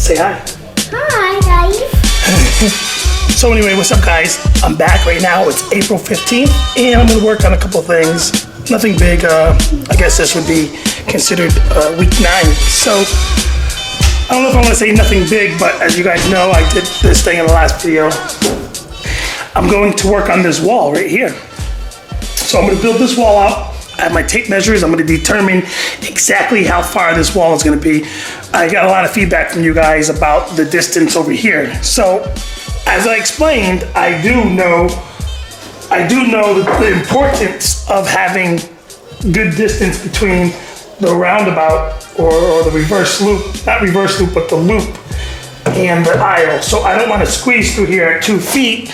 Say hi. Hi, guys. So anyway, what's up, guys? I'm back right now. It's April 15th, and I'm gonna work on a couple of things. Nothing big. I guess this would be considered week 9. So I don't know if I want to say nothing big, but as you guys know, I did this thing in the last video. I'm going to work on this wall right here. So I'm gonna build this wall out. I have my tape measures. I'm going to determine exactly how far this wall is going to be. I got a lot of feedback from you guys about the distance over here. So, as I explained, I do know the importance of having good distance between the roundabout or the reverse loop, not reverse loop, but the loop and the aisle. So I don't want to squeeze through here at 2 feet.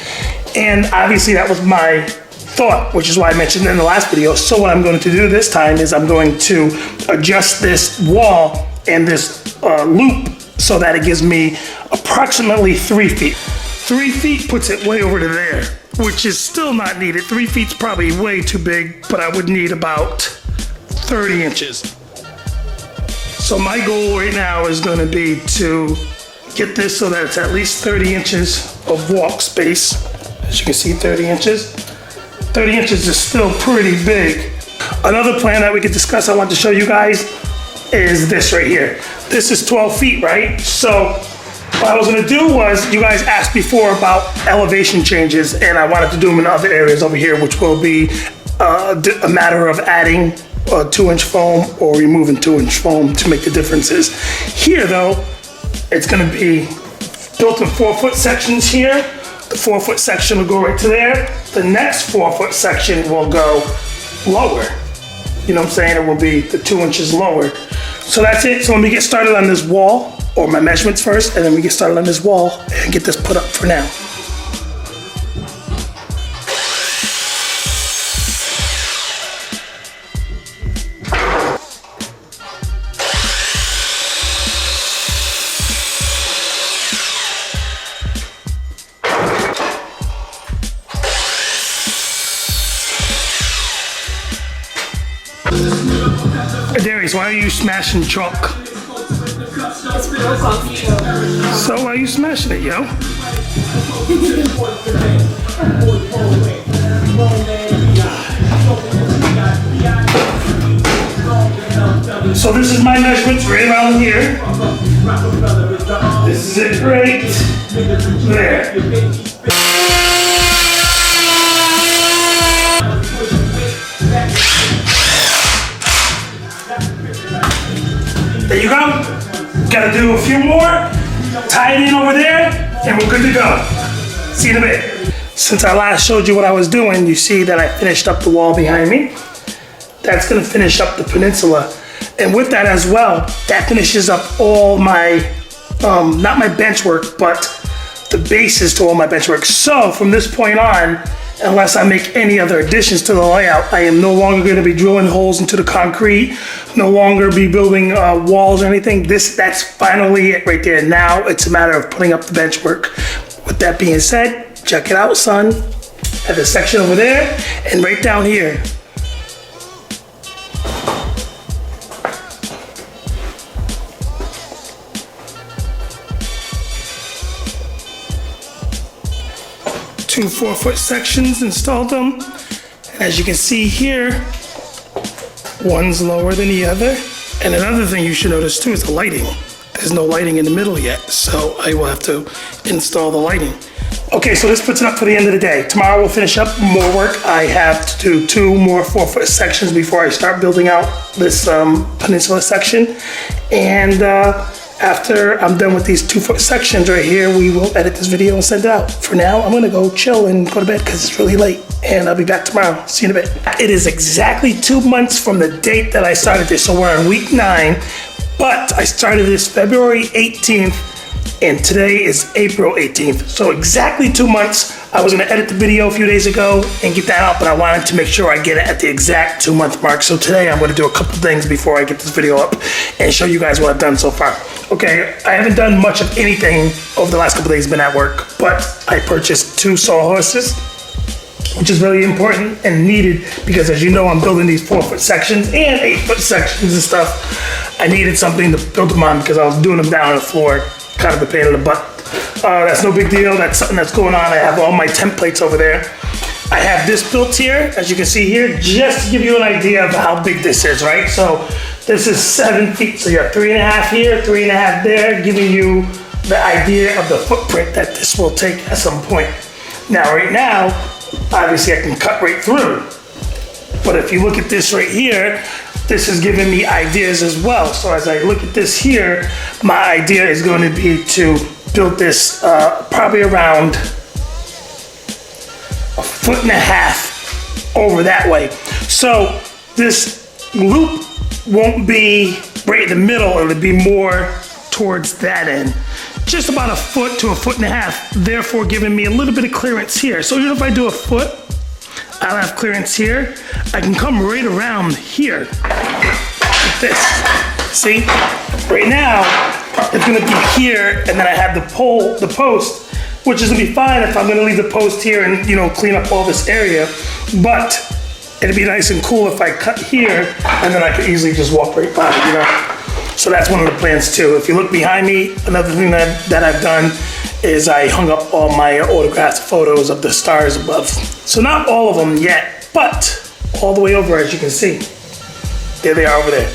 And obviously that was my thought, which is why I mentioned in the last video. So what I'm going to do this time is I'm going to adjust this wall and this loop so that it gives me approximately 3 feet. 3 feet puts it way over to there, which is still not needed. 3 feet's probably way too big, but I would need about 30 inches. So my goal right now is going to be to get this so that it's at least 30 inches of walk space. As you can see, 30 inches. 30 inches is still pretty big. Another plan that we could discuss I want to show you guys is this right here. This is 12 feet, right? So what I was gonna do was, you guys asked before about elevation changes, and I wanted to do them in other areas over here, which will be a matter of adding a 2-inch foam or removing 2-inch foam to make the differences. Here though, it's gonna be built in 4-foot sections here. The 4-foot section will go right to there. The next 4-foot section will go lower. You know what I'm saying? It will be the 2 inches lower. So that's it. So let me get started on this wall, or my measurements first, and then we get started on this wall and get this put up for now. Darius, why are you smashing chalk? It's broke off chalk. So why are you smashing it, yo? So this is my measurements right around here. This is it right there. There you go. Gotta do a few more, tie it in over there, and we're good to go. See you in a bit. Since I last showed you what I was doing, you see that I finished up the wall behind me. That's gonna finish up the peninsula. And with that as well, that finishes up all my, not my bench work, but the bases to all my bench work. So from this point on, unless I make any other additions to the layout, I am no longer going to be drilling holes into the concrete, no longer be building walls or anything. That's finally it right there. Now it's a matter of putting up the bench work. With that being said, check it out, son. At the section over there and right down here. Two 4-foot sections, installed them. And as you can see here, one's lower than the other. And another thing you should notice too is the lighting. There's no lighting in the middle yet, so I will have to install the lighting. Okay, so this puts it up for the end of the day. Tomorrow we'll finish up more work. I have to do 2 more 4-foot sections before I start building out this peninsula section. And after I'm done with these 2-foot sections right here, we will edit this video and send it out. For now, I'm gonna go chill and go to bed because it's really late, and I'll be back tomorrow. See you in a bit. It is exactly 2 months from the date that I started this, so we're on week 9, but I started this February 18th, and today is April 18th. So exactly 2 months. I was gonna edit the video a few days ago and get that out, but I wanted to make sure I get it at the exact 2-month mark. So today I'm gonna do a couple things before I get this video up and show you guys what I've done so far. Okay, I haven't done much of anything over the last couple days, been at work, but I purchased 2 sawhorses. which is really important and needed because, as you know, I'm building these 4-foot sections and 8-foot sections and stuff. I needed something to build them on because I was doing them down on the floor, kind of a pain in the butt. That's no big deal. That's something that's going on. I have all my templates over there. I have this built here, as you can see here, just to give you an idea of how big this is, right? So this is 7 feet. So you have 3.5 here, 3.5 there, giving you the idea of the footprint that this will take at some point. Now, right now, obviously I can cut right through. But if you look at this right here, this is giving me ideas as well. So as I look at this here, my idea is going to be to build this probably around 1.5 feet over that way. So this loop won't be right in the middle, it'll be more towards that end. Just about 1 foot to 1.5 feet, therefore giving me a little bit of clearance here. So even if I do 1 foot, I'll have clearance here. I can come right around here, like this. See? Right now, it's gonna be here, and then I have the post, which is gonna be fine if I'm gonna leave the post here and, you know, clean up all this area. But it'd be nice and cool if I cut here, and then I could easily just walk right by, you know? So that's one of the plans too. If you look behind me, another thing that I've done is I hung up all my autographed photos of the stars above. So not all of them yet, but all the way over, as you can see. There they are over there.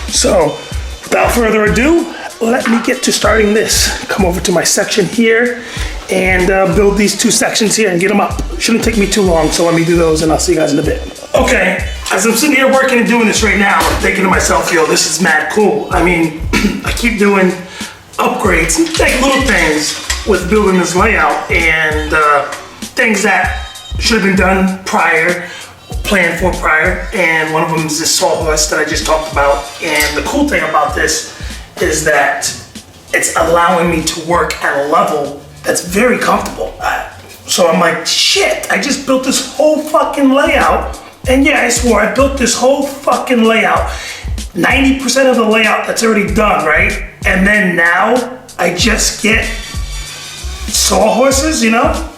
So without further ado, let me get to starting this. Come over to my section here and build these 2 sections here and get them up. Shouldn't take me too long, so let me do those and I'll see you guys in a bit. Okay, as I'm sitting here working and doing this right now, I'm thinking to myself, yo, this is mad cool. I mean, I keep doing upgrades, like little things with building this layout and things that should have been done prior, planned for prior, and one of them is this sawhorse that I just talked about. And the cool thing about this is that it's allowing me to work at a level that's very comfortable. So I'm like, shit, I just built this whole fucking layout. And yeah, I swore I built this whole fucking layout. 90% of the layout that's already done, right? And then now I just get sawhorses, you know?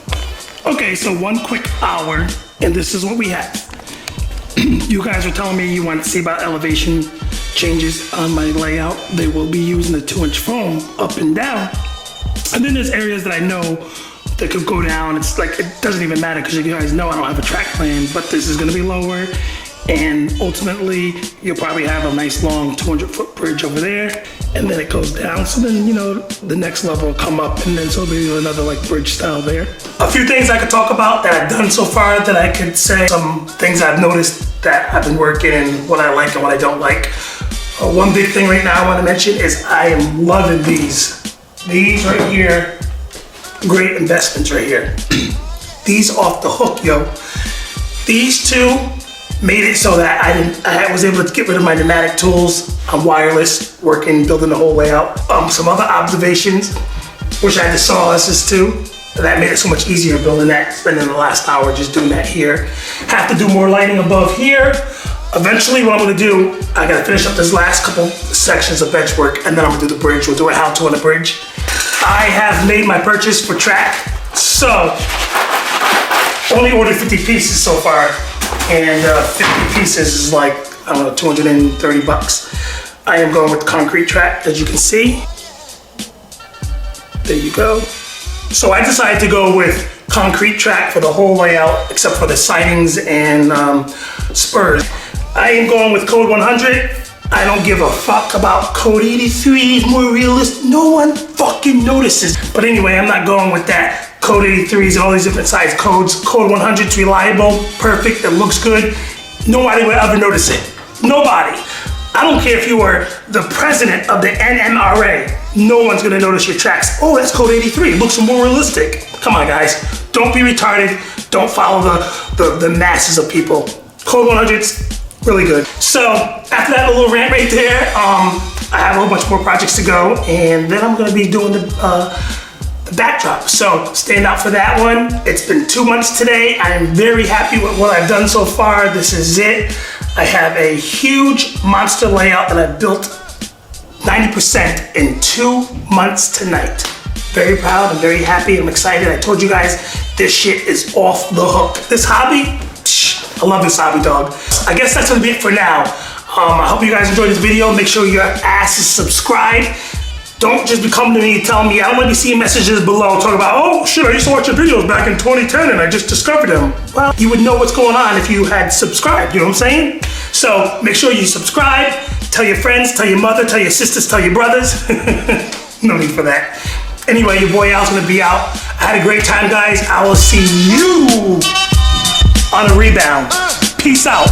Okay, so 1 quick hour, and this is what we have. You guys were telling me you want to see about elevation changes on my layout. They will be using the 2-inch foam up and down. And then there's areas that I know that could go down. It's like, it doesn't even matter because you guys know I don't have a track plan, but this is gonna be lower. And ultimately, you'll probably have a nice long 200-foot bridge over there. And then it goes down. So then, you know, the next level will come up and then so there'll be another like bridge style there. A few things I could talk about that I've done so far that I could say. Some things I've noticed that I've been working and what I like and what I don't like. One big thing right now I want to mention is I am loving these. These right here, great investments right here. These off the hook, yo. These 2 made it so that I was able to get rid of my pneumatic tools. I'm wireless, working, building the whole layout. Some other observations, wish I had the sawhorses too. That made it so much easier building that, spending the last hour just doing that here. Have to do more lighting above here. Eventually what I'm gonna do, I gotta finish up this last couple sections of bench work and then I'm gonna do the bridge. We'll do a how-to on the bridge. I have made my purchase for track. So, only ordered 50 pieces so far. And 50 pieces is like, I don't know, 230 bucks. I am going with concrete track, as you can see. There you go. So I decided to go with concrete track for the whole layout, except for the sidings and spurs. I am going with code 100. I don't give a fuck about code 83, is more realistic. No one fucking notices. But anyway, I'm not going with that. Code 83s and all these different size codes. Code 100's reliable, perfect, it looks good. Nobody will ever notice it. Nobody. I don't care if you were the president of the NMRA. No one's gonna notice your tracks. Oh, that's code 83, it looks more realistic. Come on, guys. Don't be retarded. Don't follow the masses of people. Code 100's really good. So, after that little rant right there, I have a whole bunch more projects to go, and then I'm gonna be doing the backdrop. So stand out for that one. It's been 2 months today. I am very happy with what I've done so far. This is it. I have a huge monster layout that I built 90% in 2 months tonight. Very proud. I'm very happy. I'm excited. I told you guys this shit is off the hook. This hobby, I love this hobby, dog. I guess that's gonna be it for now. I hope you guys enjoyed this video. Make sure your ass is subscribed. Don't just be coming to me and telling me, I don't want to be seeing messages below talking about, oh shit, I used to watch your videos back in 2010 and I just discovered them. Well, you would know what's going on if you had subscribed, you know what I'm saying? So make sure you subscribe, tell your friends, tell your mother, tell your sisters, tell your brothers. No need for that. Anyway, your boy Al's gonna be out. I had a great time, guys. I will see you on a rebound. Peace out.